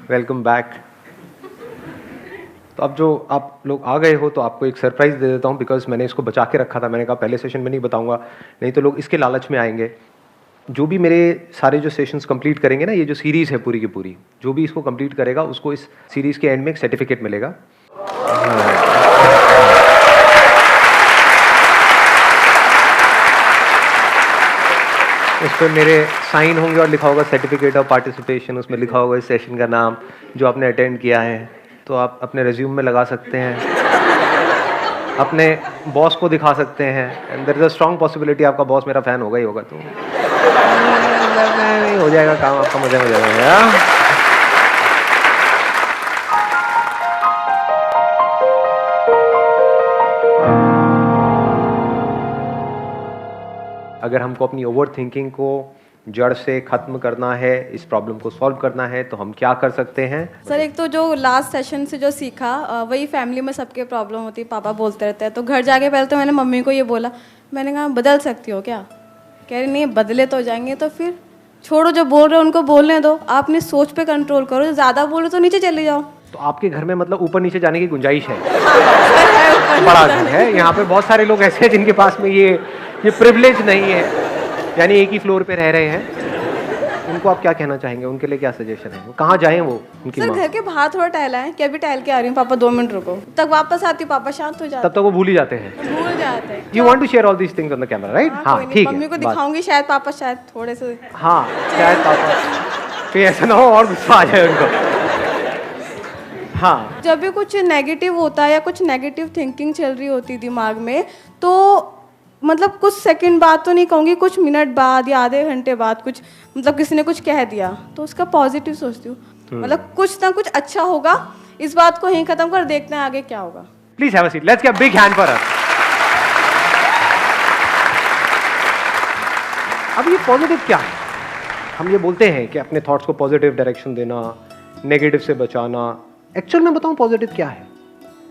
Welcome back. तो अब जो आप लोग आ गए हो तो आपको एक सरप्राइज़ दे देता हूँ, बिकॉज मैंने इसको बचा के रखा था। मैंने कहा पहले सेशन में नहीं बताऊंगा, नहीं तो लोग इसके लालच में आएंगे। जो भी मेरे सारे जो सेशंस कंप्लीट करेंगे ना, ये जो सीरीज़ है पूरी की पूरी, जो भी इसको कंप्लीट करेगा उसको इस सीरीज़ के एंड में एक सर्टिफिकेट मिलेगा। उस पर मेरे साइन होंगे और लिखा होगा सर्टिफिकेट ऑफ पार्टिसिपेशन। उसमें लिखा होगा इस सेशन का नाम जो आपने अटेंड किया है। तो आप अपने रिज्यूम में लगा सकते हैं, अपने बॉस को दिखा सकते हैं। And there is a strong possibility आपका बॉस मेरा फ़ैन होगा ही होगा, तो नहीं हो जाएगा काम आपका, मज़े में जाएगा। अगर हमको अपनी ओवर थिंकिंग को जड़ से ख़त्म करना है, इस प्रॉब्लम को सॉल्व करना है, तो हम क्या कर सकते हैं? सर एक तो जो लास्ट सेशन से जो सीखा वही फैमिली में सबके प्रॉब्लम होती है, पापा बोलते रहते हैं। तो घर जाके पहले तो मैंने मम्मी को ये बोला, मैंने कहा बदल सकती हो क्या? कह रही नहीं बदले तो जाएंगे। तो फिर छोड़ो, जो बोल रहे हो उनको बोलने दो, आप अपनी सोच पे कंट्रोल करो। जो ज़्यादा बोलो तो नीचे चले जाओ। तो आपके घर में मतलब ऊपर नीचे जाने की गुंजाइश है? बड़ा घर है, यहाँ पे बहुत सारे लोग ऐसे हैं जिनके पास में ये प्रिविलेज नहीं है, यानी एक ही फ्लोर पे रह रहे हैं। उनको आप क्या कहना चाहेंगे? उनके लिए क्या सजेशन है? वो कहाँ जाएं वो उनकी सर माँ? घर के बाहर थोड़ा टहला है कि अभी टहल के आ रही हूँ पापा, 2 मिनट रुको। तब वापस आती हूँ, पापा शांत हो जाते तब तक वो भूल ही जाते हैं। भूल जाते हैं। You want to share all these things on the camera, right? हाँ ठीक है। मम्मी को दिखाऊंगी, शायद पापा शायद थोड़े से, हाँ शायद पापा फिर ऐसा ना हो और गुस्सा आ जाए उनको। हाँ, जब भी कुछ नेगेटिव होता है या कुछ नेगेटिव थिंकिंग चल रही होती दिमाग में, तो मतलब कुछ सेकंड बाद तो नहीं कहूँगी, कुछ मिनट बाद या आधे घंटे बाद कुछ मतलब किसी ने कुछ कह दिया तो उसका पॉजिटिव सोचती हूँ, मतलब कुछ ना कुछ अच्छा होगा। इस बात को यहीं खत्म कर, देखते हैं आगे क्या होगा। Please have a seat, let's give big hand for her. अब ये पॉजिटिव क्या है? हम ये बोलते हैं कि अपने थॉट्स को पॉजिटिव डायरेक्शन देना, नेगेटिव से बचाना। एक्चुअल में बताऊं पॉजिटिव क्या है?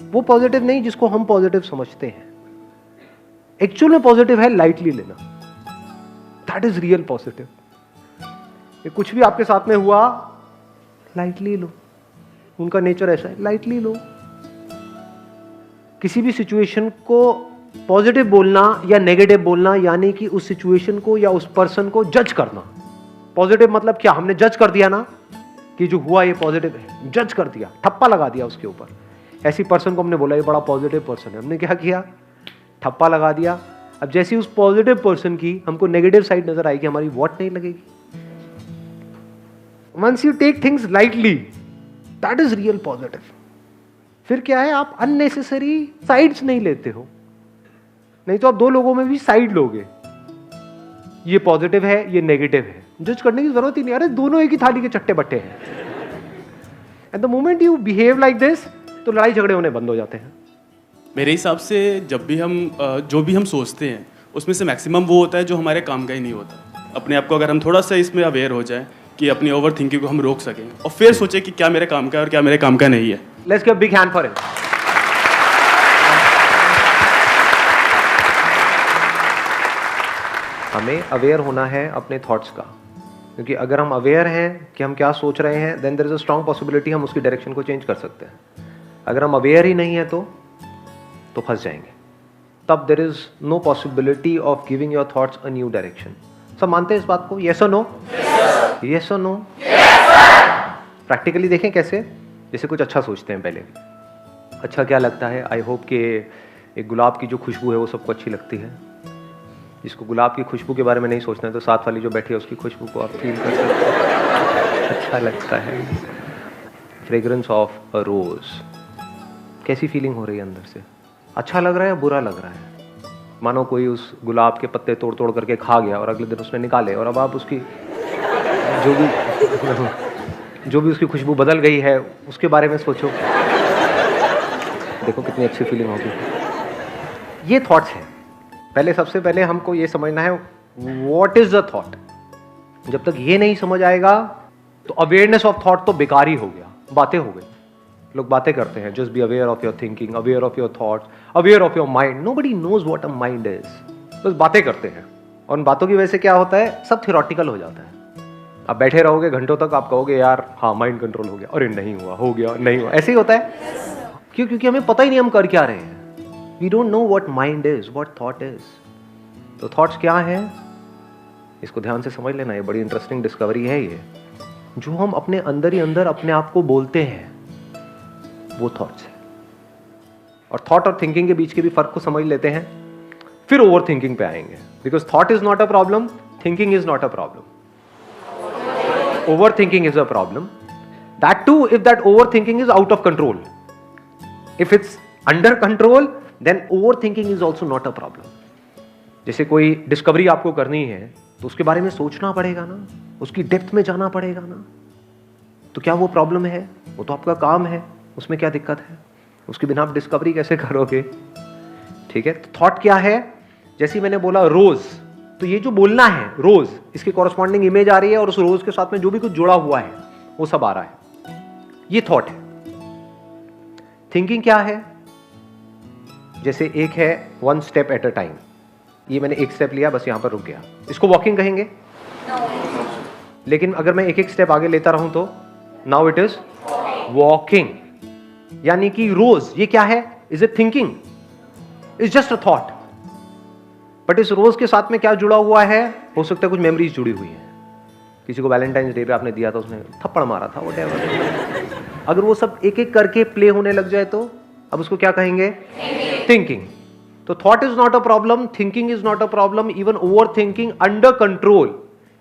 वो पॉजिटिव नहीं जिसको हम पॉजिटिव समझते हैं। एक्चुअल में पॉजिटिव है लाइटली लेना। That is real positive. ये कुछ भी आपके साथ में हुआ, लाइटली लो। उनका नेचर ऐसा है, लाइटली लो। किसी भी सिचुएशन को पॉजिटिव बोलना या नेगेटिव बोलना, यानी कि उस सिचुएशन को या उस पर्सन को जज करना। पॉजिटिव मतलब क्या? हमने जज कर दिया ना कि जो हुआ ये पॉजिटिव है, जज कर दिया, ठप्पा लगा दिया उसके ऊपर। ऐसी पर्सन को हमने बोला ये बड़ा पॉजिटिव पर्सन है, हमने क्या किया? ठप्पा लगा दिया। अब जैसी उस पॉजिटिव पर्सन की हमको नेगेटिव साइड नजर आएगी, हमारी वॉट नहीं लगेगी। Once you take things lightly, that is real positive. फिर क्या है? आप अननेसेसरी साइड्स नहीं लेते हो। नहीं तो आप दो लोगों में भी साइड लोगे, ये पॉजिटिव है ये नेगेटिव है, जज करने की जरूरत ही नहीं। अरे दोनों एक ही थाली के चट्टे बट्टे हैं। At the moment you behave like this, तो लड़ाई झगड़े होने बंद हो जाते हैं। मेरे हिसाब से जब भी हम जो भी हम सोचते हैं उसमें से मैक्सिमम वो होता है जो हमारे काम का ही नहीं होता। अपने आप को अगर हम थोड़ा सा इसमें अवेयर हो जाए कि अपनी ओवर थिंकिंग को हम रोक सकें और फिर सोचें कि क्या मेरे काम का है और क्या मेरे काम का नहीं है। Let's give big hand for him. हमें अवेयर होना है अपने थॉट्स का, क्योंकि अगर हम अवेयर हैं कि हम क्या सोच रहे हैं, then there is a strong possibility हम उसकी डायरेक्शन को चेंज कर सकते हैं। अगर हम अवेयर ही नहीं है तो फंस जाएंगे। तब there is no possibility of giving your thoughts a new direction. सब मानते हैं इस बात को? यस और नो? यस और नो? प्रैक्टिकली देखें कैसे। जैसे कुछ अच्छा सोचते हैं पहले, अच्छा क्या लगता है? आई होप कि एक गुलाब की जो खुशबू है वो सबको अच्छी लगती है। जिसको गुलाब की खुशबू के बारे में नहीं सोचना है, तो साथ वाली जो बैठी है उसकी खुशबू को आप फील कर सकते हैं। अच्छा लगता है। फ्रेग्रेंस ऑफ अ रोज, कैसी फीलिंग हो रही है अंदर से? अच्छा लग रहा है या बुरा लग रहा है? मानो कोई उस गुलाब के पत्ते तोड़ तोड़ करके खा गया और अगले दिन उसने निकाले, और अब आप उसकी जो भी उसकी खुशबू बदल गई है उसके बारे में सोचो। देखो कितनी अच्छी फीलिंग होगी। ये थॉट्स हैं। पहले सबसे पहले हमको ये समझना है व्हाट इज द थॉट। जब तक ये नहीं समझ आएगा तो अवेयरनेस ऑफ थॉट तो बेकार ही हो गया, बातें हो गई। लोग बातें करते हैं, just be aware of your thinking, aware of your thoughts, aware of your mind. Nobody knows what a mind is. बस बातें करते हैं, और उन बातों की वजह से क्या होता है? सब थियोरेटिकल हो जाता है। आप बैठे रहोगे घंटों तक, आप कहोगे यार हाँ माइंड कंट्रोल हो गया, अरे नहीं हुआ, हो गया, नहीं हुआ, ऐसे ही होता है। क्यों? क्योंकि हमें पता ही नहीं हम कर क्या रहे हैं। We don't know what mind is, what thought is. तो थॉट्स क्या है, इसको ध्यान से समझ लेना, ये बड़ी इंटरेस्टिंग डिस्कवरी है। ये जो हम अपने अंदर ही अंदर अपने आप को बोलते हैं वो थॉट्स है। और थॉट और थिंकिंग के बीच के भी फर्क को समझ लेते हैं, फिर ओवर थिंकिंग पे आएंगे। Because thought is not a problem, thinking is not a problem, overthinking is a problem. That too if that overthinking is out of control. If it's under control then overthinking is also not a problem. जैसे कोई discovery आपको करनी है तो उसके बारे में सोचना पड़ेगा ना, उसकी डेप्थ में जाना पड़ेगा ना। तो क्या वो प्रॉब्लम है? वो तो आपका काम है, उसमें क्या दिक्कत है? उसके बिना आप डिस्कवरी कैसे करोगे? ठीक है। तो थॉट क्या है? जैसे मैंने बोला रोज, तो ये जो बोलना है रोज, इसके कॉरस्पॉन्डिंग इमेज आ रही है और उस रोज के साथ में जो भी कुछ जुड़ा हुआ है वो सब आ रहा है, ये थॉट है। थिंकिंग क्या है? जैसे एक है one step at a time, ये मैंने एक स्टेप लिया, बस यहां पर रुक गया, इसको वॉकिंग कहेंगे? लेकिन अगर मैं एक एक स्टेप आगे लेता रहूं तो नाउ इट इज वॉकिंग। यानी कि रोज ये क्या है? Is it thinking? Is just a thought. But इस रोज के साथ में क्या जुड़ा हुआ है? हो सकता है कुछ मेमोरीज जुड़ी हुई है। किसी को वैलेंटाइंस डे पे आपने दिया था, उसने थप्पड़ मारा था, व्हाटएवर। अगर वो सब एक एक करके प्ले होने लग जाए तो अब उसको क्या कहेंगे? थिंकिंग। तो thought is not a problem, thinking is not a problem, even over thinking under control.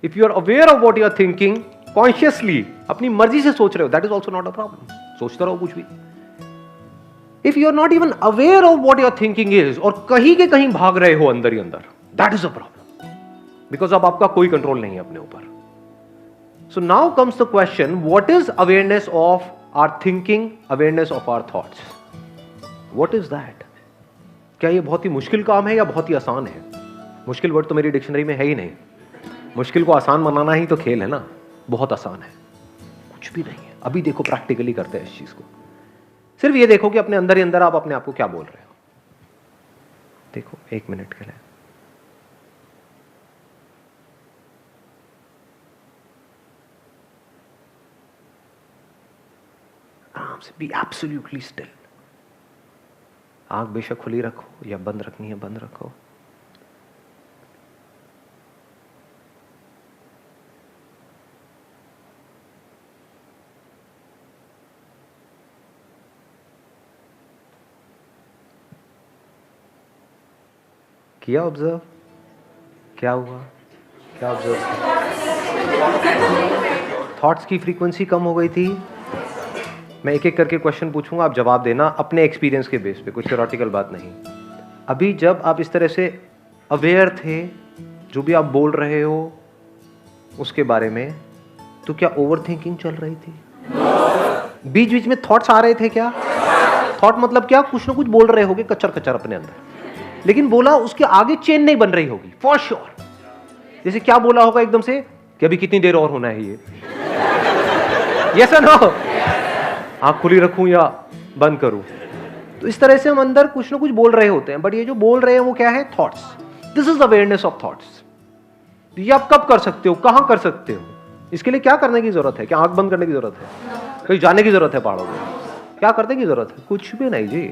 If you are aware of what you are thinking consciously, अपनी मर्जी से सोच रहे हो, that is also not a problem. सोचते रहो कुछ भी। If you are not even aware of what your thinking is, और कहीं के कहीं भाग रहे हो अंदर ही अंदर, that is a problem, because अब आपका कोई कंट्रोल नहीं है अपने ऊपर। So now comes the question, what is awareness of our thinking, awareness of our thoughts? What is that? क्या ये बहुत ही मुश्किल काम है या बहुत ही आसान है? मुश्किल वर्ड तो मेरी डिक्शनरी में है ही नहीं। मुश्किल को आसान बनाना ही तो खेल है ना। बहुत आसान है, कुछ भी नहीं है। अभी देखो प्रैक्टिकली करते हैं इस चीज को। सिर्फ ये देखो कि अपने अंदर ही अंदर आप अपने आप को क्या बोल रहे हो। देखो एक मिनट के लिए आराम से बी एब्सोल्युटली स्टिल। आंख बेशक खुली रखो या बंद रखनी है बंद रखो। किया ऑब्जर्व? क्या हुआ? क्या ऑब्जर्व? थॉट्स की फ्रीक्वेंसी कम हो गई थी। मैं एक एक करके क्वेश्चन पूछूंगा, आप जवाब देना अपने एक्सपीरियंस के बेस पे, कुछ थ्योरेटिकल बात नहीं। अभी जब आप इस तरह से अवेयर थे, जो भी आप बोल रहे हो उसके बारे में, तो क्या ओवर थिंकिंग चल रही थी? बीच बीच में थॉट्स आ रहे थे क्या? थॉट मतलब क्या? कुछ ना कुछ बोल रहे होगे कच्चर कच्चर अपने अंदर, लेकिन बोला उसके आगे चेन नहीं बन रही होगी फॉर श्योर। जैसे क्या बोला होगा एकदम से कि अभी कितनी देर और होना है ये, यस और नो, आंख खुली रखूं या बंद करूं। तो इस तरह से हम अंदर कुछ ना कुछ बोल रहे होते हैं, बट ये जो बोल रहे हैं वो क्या है? Thoughts. This is awareness of thoughts. ये आप कब कर सकते हो, कहां कर सकते हो? इसके लिए क्या करने की जरूरत है? क्या आंख बंद करने की जरूरत है? कहीं जाने की जरूरत है पहाड़ों में? क्या करने की जरूरत है? कुछ भी नहीं जी।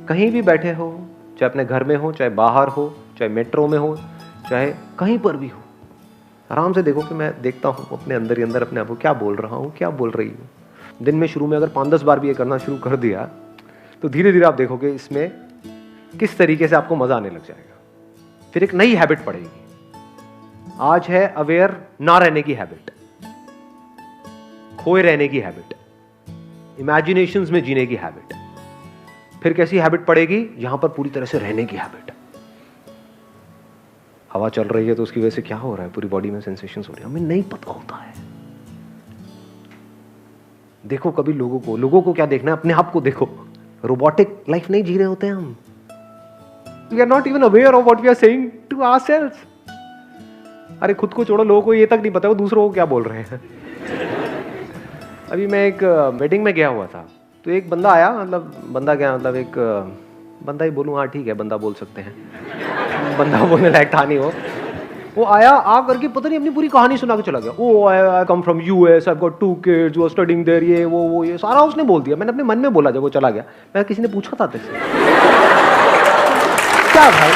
कहीं भी बैठे हो, चाहे अपने घर में हो, चाहे बाहर हो, चाहे मेट्रो में हो, चाहे कहीं पर भी हो, आराम से देखो कि मैं देखता हूँ अपने अंदर ही अंदर अपने आप को क्या बोल रहा हूँ, क्या बोल रही हूँ। दिन में शुरू में अगर 5-10 बार भी ये करना शुरू कर दिया तो धीरे धीरे आप देखोगे इसमें किस तरीके से आपको मजा आने लग जाएगा। फिर एक नई हैबिट पड़ेगी। आज है अवेयर ना रहने की हैबिट, खोए रहने की हैबिट, इमेजिनेशंस में जीने की हैबिट। फिर कैसी हैबिट पड़ेगी? यहां पर पूरी तरह से रहने की हैबिट। हवा चल रही है तो उसकी वजह से क्या हो रहा है, पूरी बॉडी में सेंसेशंस हो रही है, हमें नहीं पता होता है। देखो कभी लोगों को क्या देखना है, अपने आप को देखो। रोबोटिक लाइफ नहीं जी रहे होते हैं हम। We are not even aware of what we are saying to ourselves. अरे खुद को छोड़ो, लोगों को ये तक नहीं पता वो दूसरों को क्या बोल रहे हैं। अभी मैं एक मीटिंग में गया हुआ था, तो एक बंदा आया, मतलब बंदा क्या, मतलब एक बंदा ही बोलूँ, हाँ ठीक है बंदा बोल सकते हैं, बंदा बोलने लायक था नहीं वो। वो आया, आ करके पता नहीं अपनी पूरी कहानी सुना के चला गया। Oh I come from US, I got 2 kids, वो स्टडिंग देयर, ये वो ये सारा उसने बोल दिया। मैंने अपने मन में बोला जब वो चला गया, मैं किसी ने पूछा था तेरे से क्या भाई?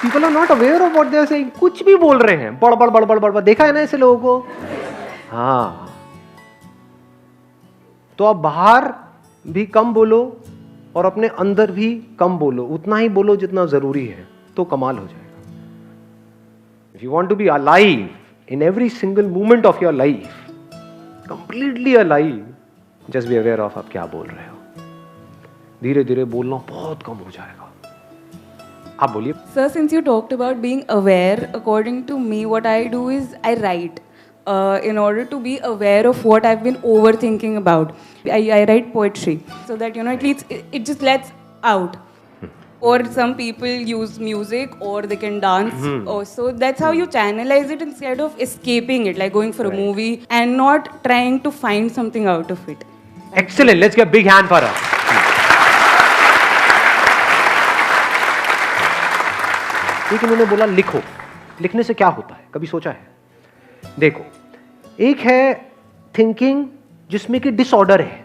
People are not aware of what they are saying, कुछ भी बोल रहे हैं, बड़ बड़ बड़ बड़ बड़। देखा है ना ऐसे लोगों को? हाँ, तो आप बाहर भी कम बोलो और अपने अंदर भी कम बोलो, उतना ही बोलो जितना जरूरी है, तो कमाल हो जाएगा। If you want to be alive in every single moment of your life, completely alive, just be aware of आप क्या बोल रहे हो। धीरे धीरे बोलना बहुत कम हो जाएगा। आप बोलिए। Sir, since you talked about being aware, according to me, what I do is I write. In order to be aware of what I've been overthinking about, I write poetry so that at least it just lets out. Or some people use music, or they can dance. So that's how you channelize it instead of escaping it, like going for a movie and not trying to find something out of it. Excellent. Let's get a big hand for her. ठीक, उन्होंने बोला लिखो। लिखने से क्या होता है, कभी सोचा है? देखो, एक है थिंकिंग जिसमें कि डिसऑर्डर है,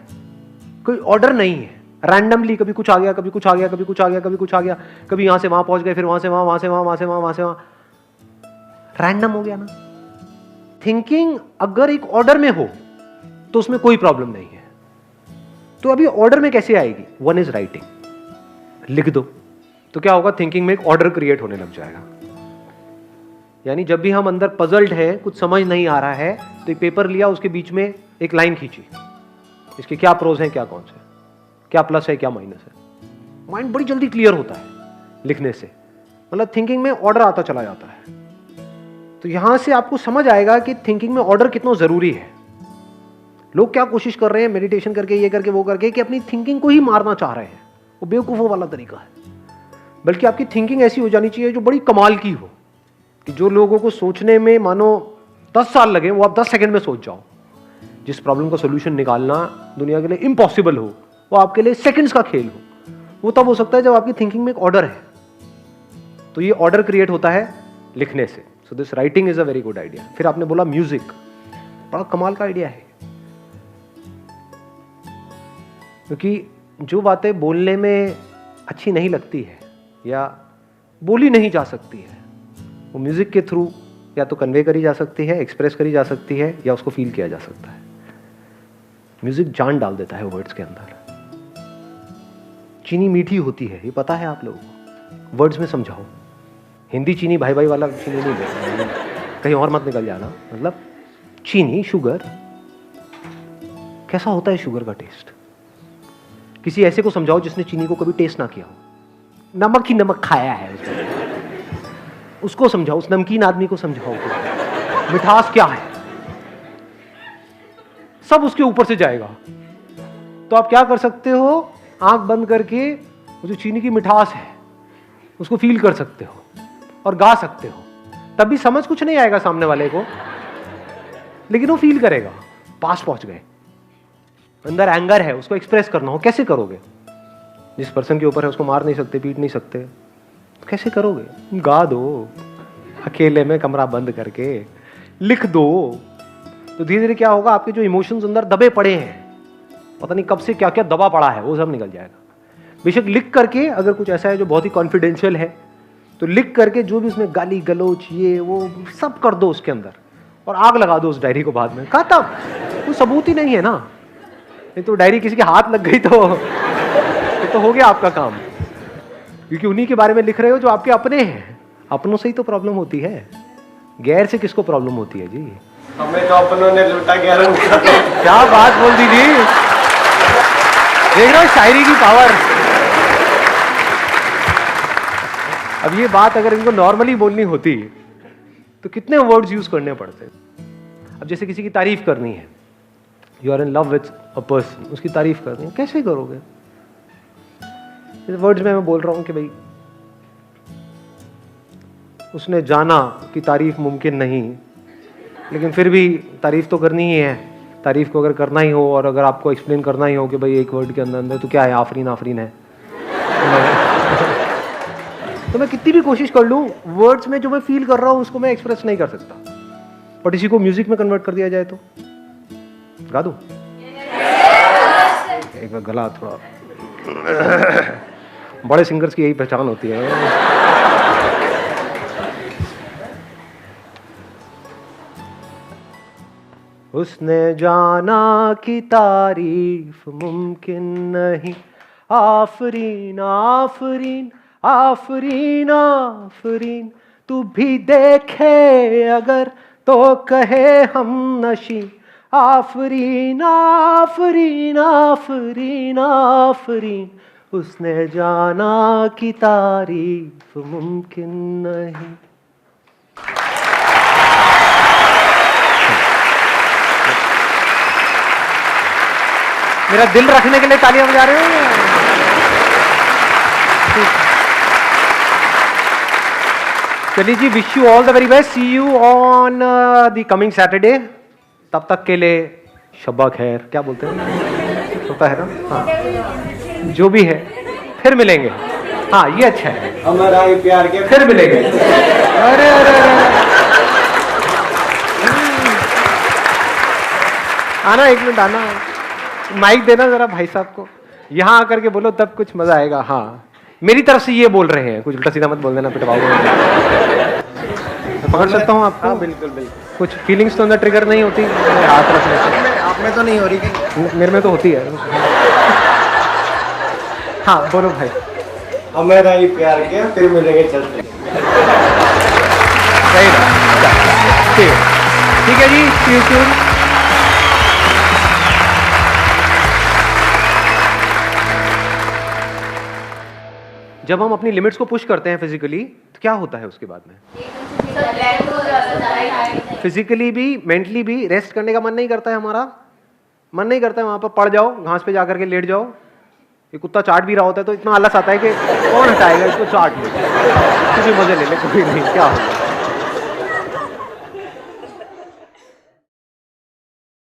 कोई ऑर्डर नहीं है, रैंडमली कभी कुछ आ गया, कभी कुछ आ गया, कभी कुछ आ गया, कभी कुछ आ गया, कभी यहां से वहां पहुंच गए, फिर वहां से वहां, वहां से वहां, वहां से वहां, वहां से वहां, रैंडम हो गया ना। थिंकिंग अगर एक ऑर्डर में हो तो उसमें कोई प्रॉब्लम नहीं है। तो अभी ऑर्डर में कैसे आएगी? वन इज राइटिंग, लिख दो, तो क्या होगा? थिंकिंग में एक ऑर्डर क्रिएट होने लग जाएगा। यानी जब भी हम अंदर पजल्ड है, कुछ समझ नहीं आ रहा है, तो एक पेपर लिया, उसके बीच में एक लाइन खींची, इसके क्या प्रोज हैं, क्या कौन से, क्या प्लस है, क्या माइनस है। माइंड बड़ी जल्दी क्लियर होता है लिखने से, मतलब थिंकिंग में ऑर्डर आता चला जाता है। तो यहां से आपको समझ आएगा कि थिंकिंग में ऑर्डर कितना जरूरी है। लोग क्या कोशिश कर रहे हैं मेडिटेशन करके, ये करके, वो करके, कि अपनी थिंकिंग को ही मारना चाह रहे हैं। वो बेवकूफों वाला तरीका है। बल्कि आपकी थिंकिंग ऐसी हो जानी चाहिए जो बड़ी कमाल की हो, कि जो लोगों को सोचने में मानो 10 साल लगे, वो आप 10 सेकंड में सोच जाओ। जिस प्रॉब्लम का सोल्यूशन निकालना दुनिया के लिए इम्पॉसिबल हो, वो आपके लिए सेकंड्स का खेल हो। वो तब हो सकता है जब आपकी थिंकिंग में एक ऑर्डर है। तो ये ऑर्डर क्रिएट होता है लिखने से। So this writing is a very good idea. फिर आपने बोला म्यूजिक, बड़ा कमाल का आइडिया है, क्योंकि जो बातें बोलने में अच्छी नहीं लगती है या बोली नहीं जा सकती है, वो म्यूजिक के थ्रू या तो कन्वे करी जा सकती है, एक्सप्रेस करी जा सकती है, या उसको फील किया जा सकता है। म्यूजिक जान डाल देता है वर्ड्स के अंदर। चीनी मीठी होती है, ये पता है आप लोगों को। वर्ड्स में समझाओ। हिंदी चीनी भाई भाई वाला चीनी नहीं बोलना, कहीं और मत निकल जाना। मतलब चीनी, शुगर, कैसा होता है शुगर का टेस्ट? किसी ऐसे को समझाओ जिसने चीनी को कभी टेस्ट ना किया हो। नमक ही नमक खाया है उसको समझाओ, उस नमकीन आदमी को समझाओ कि मिठास क्या है। सब उसके ऊपर से जाएगा। तो आप क्या कर सकते हो? आंख बंद करके वो जो चीनी की मिठास है उसको फील कर सकते हो और गा सकते हो। तब भी समझ कुछ नहीं आएगा सामने वाले को, लेकिन वो फील करेगा। पास पहुंच गए। अंदर एंगर है, उसको एक्सप्रेस करना हो, कैसे करोगे? जिस पर्सन के ऊपर है उसको मार नहीं सकते, पीट नहीं सकते, तो कैसे करोगे? गा दो, अकेले में कमरा बंद करके लिख दो। तो धीरे धीरे क्या होगा? आपके जो इमोशंस अंदर दबे पड़े हैं, पता नहीं कब से क्या क्या दबा पड़ा है, वो सब निकल जाएगा। बेशक लिख करके, अगर कुछ ऐसा है जो बहुत ही कॉन्फिडेंशियल है, तो लिख करके जो भी उसमें गाली गलोच ये वो सब कर दो उसके अंदर, और आग लगा दो उस डायरी को बाद में। खत्म, कोई सबूत ही नहीं है ना। नहीं तो डायरी किसी के हाथ लग गई तो हो गया आपका काम, क्योंकि उन्हीं के बारे में लिख रहे हो जो आपके अपने हैं। अपनों से ही तो प्रॉब्लम होती है, गैर से किसको प्रॉब्लम होती है जी? हमें तो अपनों ने लूटा गैरों का। क्या बात बोल दी जी, देख रहे हो शायरी की पावर। अब ये बात अगर इनको नॉर्मली बोलनी होती तो कितने वर्ड्स यूज करने पड़ते। अब जैसे किसी की तारीफ करनी है, you are in love with a person, उसकी तारीफ करनी है, कैसे करोगे? वर्ड्स में मैं बोल रहा हूं कि भाई उसने जाना कि तारीफ मुमकिन नहीं, लेकिन फिर भी तारीफ तो करनी ही है। तारीफ को अगर करना ही हो और अगर आपको एक्सप्लेन करना ही हो कि भाई एक वर्ड के अंदर अंदर तो क्या है, आफरीन आफरीन है। तो मैं कितनी भी कोशिश कर लूँ, वर्ड्स में जो मैं फील कर रहा हूँ उसको मैं एक्सप्रेस नहीं कर सकता। बट इसी को म्यूजिक में कन्वर्ट कर दिया जाए तो गा दूँ? एक बार गला थोड़ा बड़े सिंगर्स की यही पहचान होती है। उसने जाना कि तारीफ मुमकिन नहीं, आफरीन आफरीन आफरीन आफरीन, तू भी देखे अगर तो कहे हम नशी, आफरीन आफरीन आफरीन आफरीन, उसने जाना कि तारीफ मुमकिन नहीं। मेरा दिल रखने के लिए तालियां बजा रहे हो? चलिए जी, wish you all the very best, see you on the coming Saturday. तब तक के लिए शब्बा खैर, क्या बोलते हैं, होता है ना? हाँ, जो भी है, फिर मिलेंगे। हाँ, ये अच्छा है, हमारा ही प्यार के फिर मिलेंगे। अरे अरे अरे, आना, एक मिनट आना, माइक देना जरा भाई साहब को, यहाँ आकर के बोलो तब कुछ मजा आएगा। हाँ, मेरी तरफ से ये बोल रहे हैं, कुछ उल्टा सीधा मत बोल देना, पिटवाओगे। मैं पकड़ सकता हूँ आपको? हाँ बिल्कुल बिल्कुल। कुछ फीलिंग्स तो अंदर ट्रिगर नहीं होती हाथ रखने से? आप में तो नहीं हो रही कि? मेरे में तो होती है। हाँ बोलो भाई। हमारा ही प्यार के, फिर मिलेंगे, चलते। सही रहा, ठीक है जी, see you soon। जब हम अपनी लिमिट्स को पुश करते हैं फिजिकली, तो क्या होता है उसके बाद में? फिजिकली भी, मेंटली भी रेस्ट करने का मन नहीं करता है हमारा, मन नहीं करता है वहां पर पड़ जाओ, घास पे जाकर के लेट जाओ। ये कुत्ता चाट भी रहा होता है तो इतना आलस आता है कि कौन हटाएगा इसको, चाट ले, कुछ मजे ले ले, कोई नहीं, क्या होगा।